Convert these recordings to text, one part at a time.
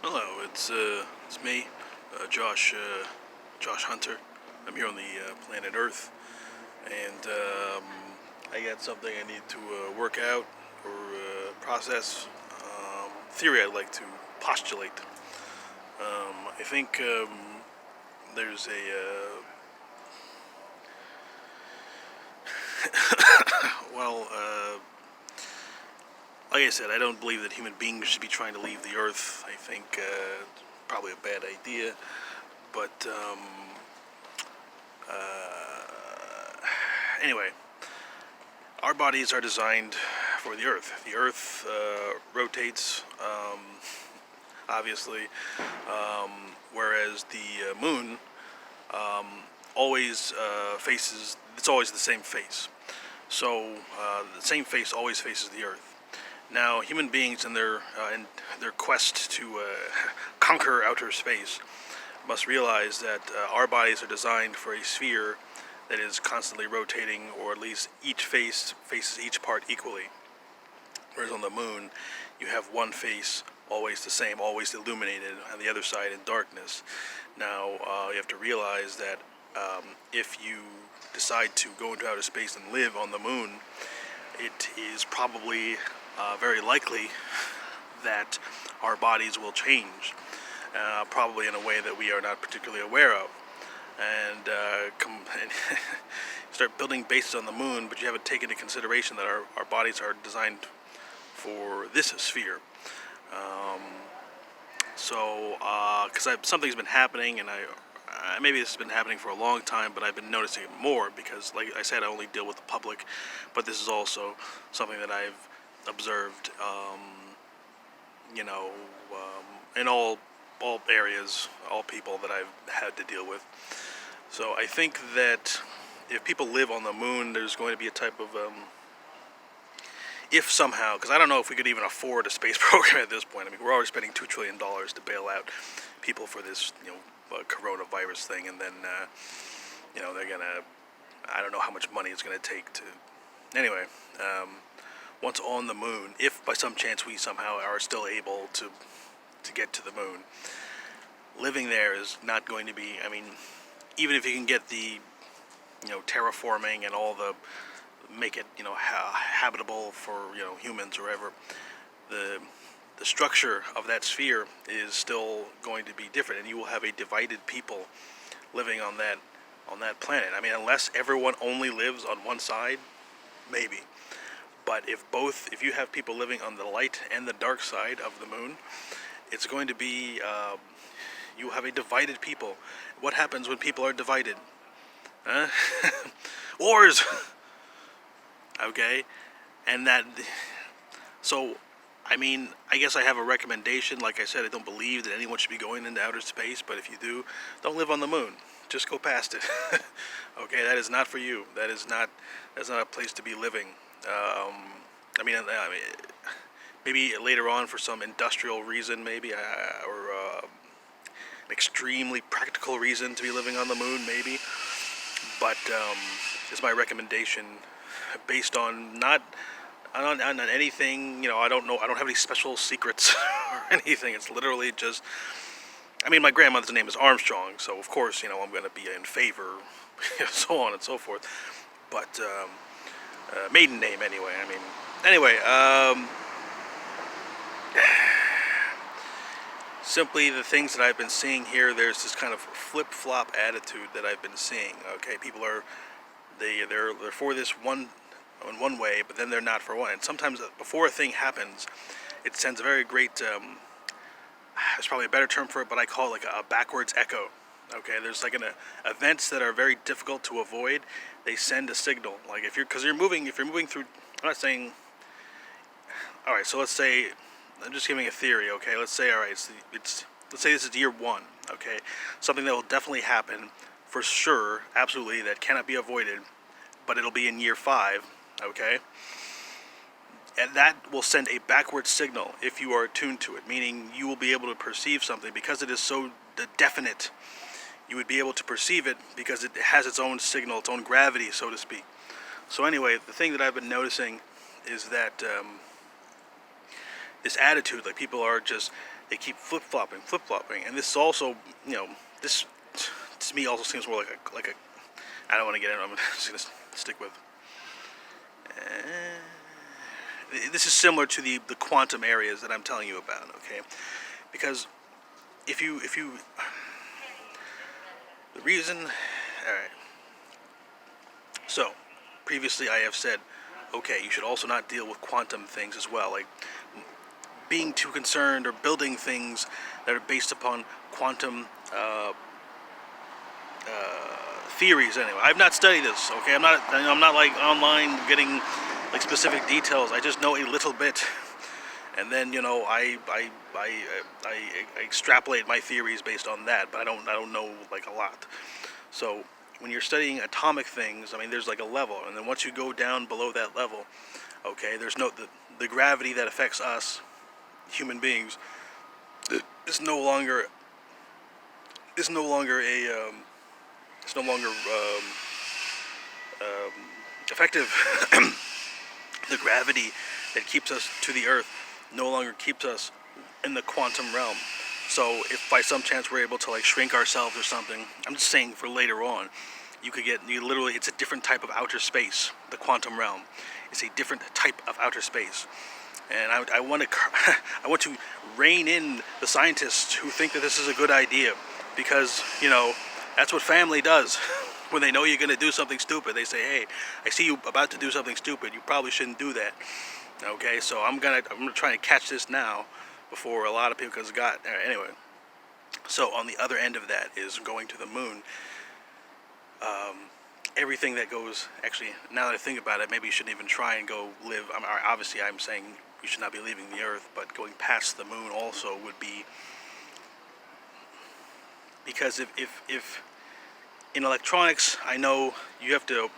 Hello, it's me, Josh Hunter. I'm here on the planet Earth, and I got something I need to work out or process. Theory I'd like to postulate. I think there's well, like I said, I don't believe that human beings should be trying to leave the Earth. I think it's probably a bad idea, but anyway, our bodies are designed for the Earth. The Earth rotates, obviously, whereas the Moon always faces. It's always the same face. So the same face always faces the Earth. Now, human beings in their quest to conquer outer space must realize that our bodies are designed for a sphere that is constantly rotating, or at least each face faces each part equally. Whereas on the moon, you have one face always the same, always illuminated, and the other side in darkness. Now, you have to realize that if you decide to go into outer space and live on the moon, it is probably very likely that our bodies will change, probably in a way that we are not particularly aware of. And start building bases on the moon, but you haven't taken into consideration that our bodies are designed for this sphere. Because something's been happening, and maybe this has been happening for a long time, but I've been noticing it more because, like I said, I only deal with the public, but this is also something that I've observed, in all areas, all people that I've had to deal with. So I think that if people live on the moon, there's going to be a type of, if somehow, because I don't know if we could even afford a space program at this point. I mean, we're already spending $2 trillion to bail out people for this, coronavirus thing, and then, they're gonna, I don't know how much money it's gonna take to, anyway, once on the moon, if by some chance we somehow are still able to get to the moon, living there is not going to be, I mean, even if you can get the, terraforming and all the, make it, habitable for, humans or whatever, the structure of that sphere is still going to be different, and you will have a divided people living on that planet. I mean, unless everyone only lives on one side, maybe. But if you have people living on the light and the dark side of the moon, it's going to be, you have a divided people. What happens when people are divided? Huh? Wars! Okay? And so, I mean, I guess I have a recommendation. Like I said, I don't believe that anyone should be going into outer space, but if you do, don't live on the moon. Just go past it. Okay, that is not for you. That's not a place to be living. I mean, maybe later on for some industrial reason, maybe, or an extremely practical reason to be living on the moon, maybe. But it's my recommendation, based on not on anything. I don't know. I don't have any special secrets or anything. It's literally just. I mean, my grandmother's name is Armstrong, so of course, I'm going to be in favor, so on and so forth. But maiden name, anyway. I mean, anyway. Simply the things that I've been seeing here, there's this kind of flip-flop attitude that I've been seeing. Okay, people are they're for this one in one way, but then they're not for one. And sometimes before a thing happens, it sends a very great. There's probably a better term for it, but I call it like a backwards echo. Okay, there's like events that are very difficult to avoid. They send a signal. Like if you're moving through. I'm not saying. All right, so let's say. I'm just giving a theory, okay? Let's say, all right, let's say this is year 1, okay? Something that will definitely happen, for sure, absolutely, that cannot be avoided, but it'll be in year 5, okay? And that will send a backward signal if you are attuned to it, meaning you will be able to perceive something because it is so definite. You would be able to perceive it because it has its own signal, its own gravity, so to speak. So anyway, the thing that I've been noticing is that this attitude, like people are just they keep flip-flopping, and this is also, this to me also seems more like a. I don't want to get into it. I'm just gonna stick with. This is similar to the quantum areas that I'm telling you about, okay? Because if you the reason, all right. So previously I have said, okay, you should also not deal with quantum things as well, like being too concerned or building things that are based upon quantum theories. Anyway, I've not studied this. Okay, I'm not like online getting like specific details. I just know a little bit, and then I extrapolate my theories based on that. But I don't know like a lot. So when you're studying atomic things, I mean, there's like a level, and then once you go down below that level, okay, there's the gravity that affects us human beings is no longer is no longer a it's no longer effective. The gravity that keeps us to the Earth no longer keeps us in the quantum realm. So if by some chance we're able to like shrink ourselves or something, I'm just saying for later on, you literally, it's a different type of outer space. The quantum realm, it's a different type of outer space. And I want to I want to rein in the scientists who think that this is a good idea, because that's what family does. When they know you're going to do something stupid, they say, "Hey, I see you about to do something stupid. You probably shouldn't do that." Okay, so I'm gonna try and catch this now before a lot of people anyway. So on the other end of that is going to the moon. Everything that goes, actually, now that I think about it, maybe you shouldn't even try and go live. Obviously, I'm saying you should not be leaving the Earth, but going past the moon also would be, because if in electronics, I know you have to.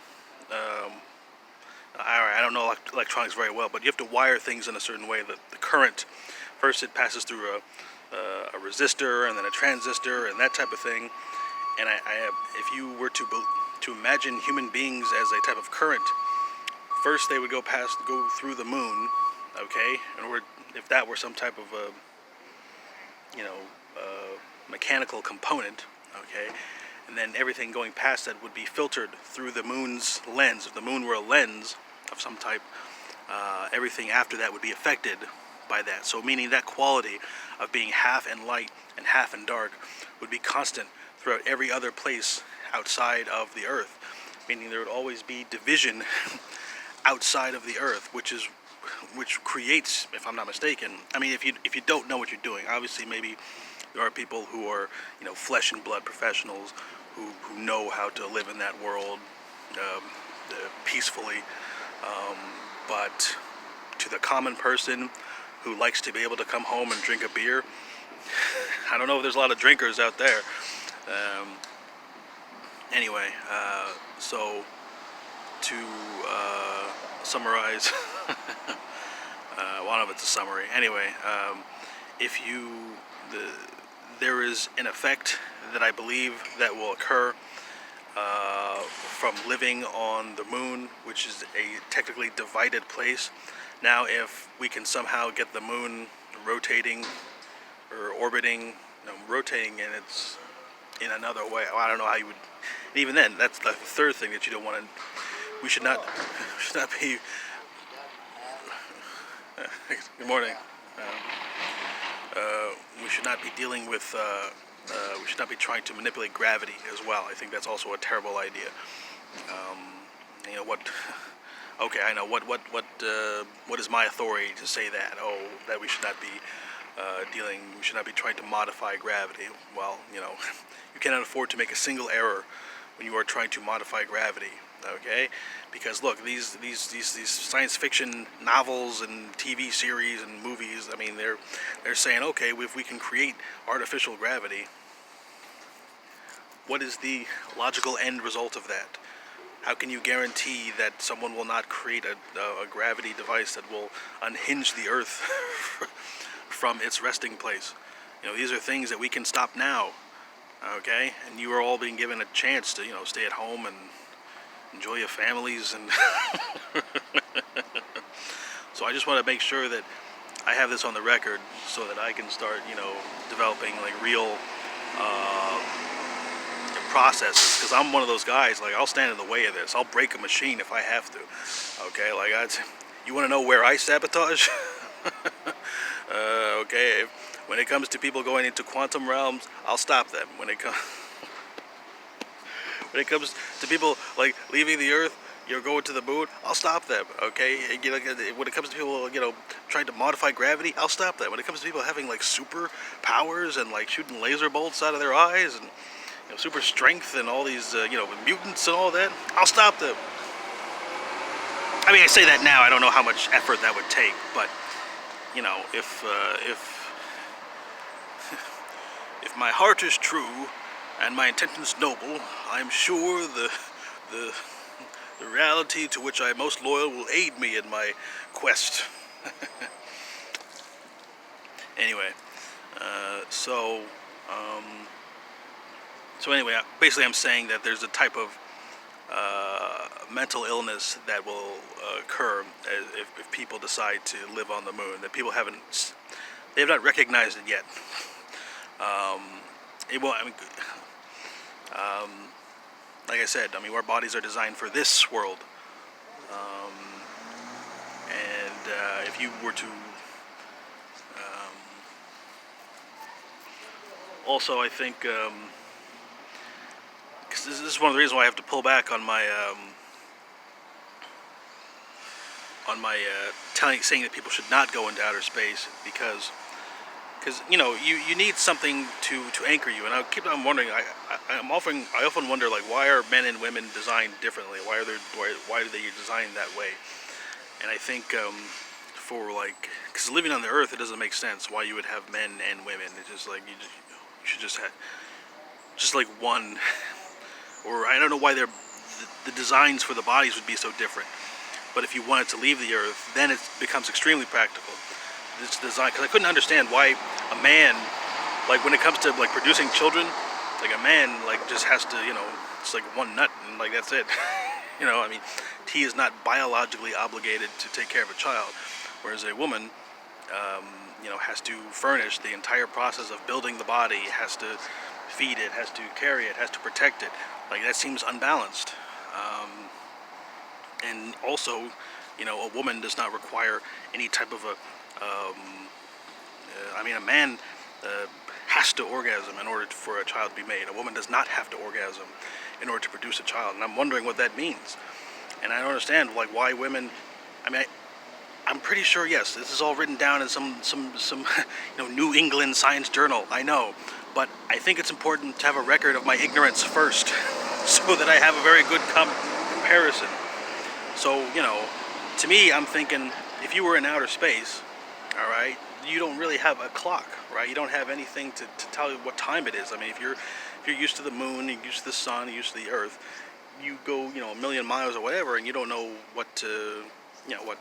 I don't know electronics very well, but you have to wire things in a certain way. That the current, first it passes through a resistor and then a transistor and that type of thing. And if you were to imagine human beings as a type of current, first they would go through the moon, okay, and if that were some type of mechanical component, okay, and then everything going past that would be filtered through the moon's lens. If the moon were a lens of some type, everything after that would be affected by that. So meaning that quality of being half in light and half in dark would be constant throughout every other place outside of the Earth, meaning there would always be division outside of the Earth, which creates, if I'm not mistaken, I mean, if you don't know what you're doing, obviously maybe there are people who are flesh and blood professionals who know how to live in that world peacefully, but to the common person who likes to be able to come home and drink a beer, I don't know if there's a lot of drinkers out there. Anyway, so to summarize, one of it's a summary. Anyway, there is an effect that I believe that will occur from living on the moon, which is a technically divided place. Now, if we can somehow get the moon rotating or orbiting, rotating, and it's in another way, I don't know how you would. Even then, that's the third thing that you don't want to. We should not be. Good morning. We should not be dealing with. We should not be trying to manipulate gravity as well. I think that's also a terrible idea. What? Okay, I know what is my authority to say that? Oh, that we should not be we should not be trying to modify gravity. Well, you cannot afford to make a single error when you are trying to modify gravity. Okay, because look, these science fiction novels and TV series and movies, I mean, they're saying, okay, if we can create artificial gravity, what is the logical end result of that? How can you guarantee that someone will not create a gravity device that will unhinge the Earth from its resting place? These are things that we can stop now, okay? And you are all being given a chance to, stay at home and enjoy your families. And so I just want to make sure that I have this on the record so that I can start, developing like real processes. Because I'm one of those guys, like I'll stand in the way of this. I'll break a machine if I have to. Okay, like you want to know where I sabotage? Okay, when it comes to people going into quantum realms, I'll stop them. When it comes to people like leaving the Earth, going to the moon, I'll stop them. Okay, when it comes to people, trying to modify gravity, I'll stop them. When it comes to people having like super powers and like shooting laser bolts out of their eyes and super strength and all these mutants and all that, I'll stop them. I mean, I say that now. I don't know how much effort that would take, but if my heart is true and my intentions noble, I'm sure the reality to which I am most loyal will aid me in my quest. Anyway, so anyway, basically I'm saying that there's a type of mental illness that will occur if people decide to live on the moon, that they have not recognized it yet. It won't, like I said, our bodies are designed for this world. And if you were to also, I think, because this is one of the reasons why I have to pull back on my saying that people should not go into outer space, because you need something to anchor you. And I keep on wondering, I often wonder, like, why are men and women designed differently? Why do they design that way? And I think because living on the Earth, it doesn't make sense why you would have men and women. It's just like you should just have just like one. Or I don't know why the designs for the bodies would be so different. But if you wanted to leave the Earth, then it becomes extremely practical. This design, because I couldn't understand why a man, like when it comes to like producing children, like a man like just has to, it's like one nut and like that's it. He is not biologically obligated to take care of a child, whereas a woman, has to furnish the entire process of building the body, has to feed it, has to carry it, has to protect it. Like that seems unbalanced. And also, a woman does not require any type of a man has to orgasm in order for a child to be made. A woman does not have to orgasm in order to produce a child, and I'm wondering what that means. And I don't understand, like, why women. I'm pretty sure, yes, this is all written down in some New England Science Journal. I know, but I think it's important to have a record of my ignorance first, so that I have a very good comparison. So, to me, I'm thinking, if you were in outer space, all right, you don't really have a clock, right? You don't have anything to tell you what time it is. If you're used to the moon, you're used to the sun, you're used to the Earth, you go, a million miles or whatever, and you don't know what to, what.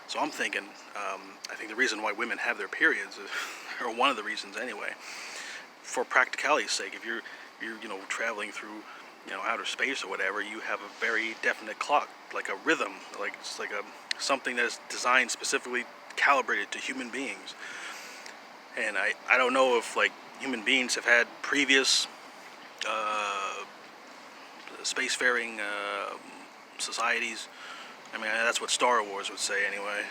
So I'm thinking, I think the reason why women have their periods, or one of the reasons anyway, for practicality's sake, if you're traveling through, outer space or whatever, you have a very definite clock, like a rhythm, like it's like something that is designed specifically, calibrated to human beings. And I don't know if like human beings have had previous spacefaring societies. That's what Star Wars would say anyway.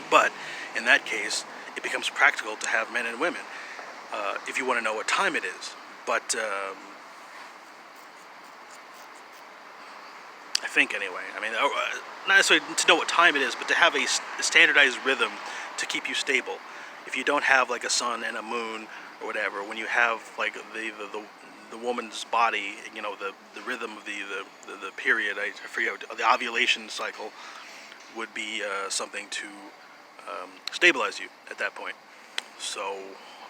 But in that case, it becomes practical to have men and women if you want to know what time it is. But I think anyway, not necessarily to know what time it is, but to have a standardized rhythm to keep you stable. If you don't have like a sun and a moon or whatever, when you have like the woman's body, the rhythm of the period, I forget, the ovulation cycle would be something to stabilize you at that point. So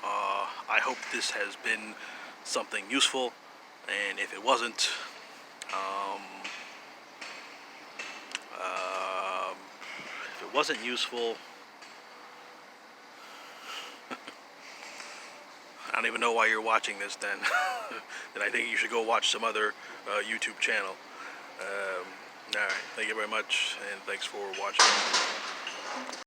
I hope this has been something useful, and if it wasn't, useful, I don't even know why you're watching this then. Then I think you should go watch some other YouTube channel. Alright, thank you very much, and thanks for watching.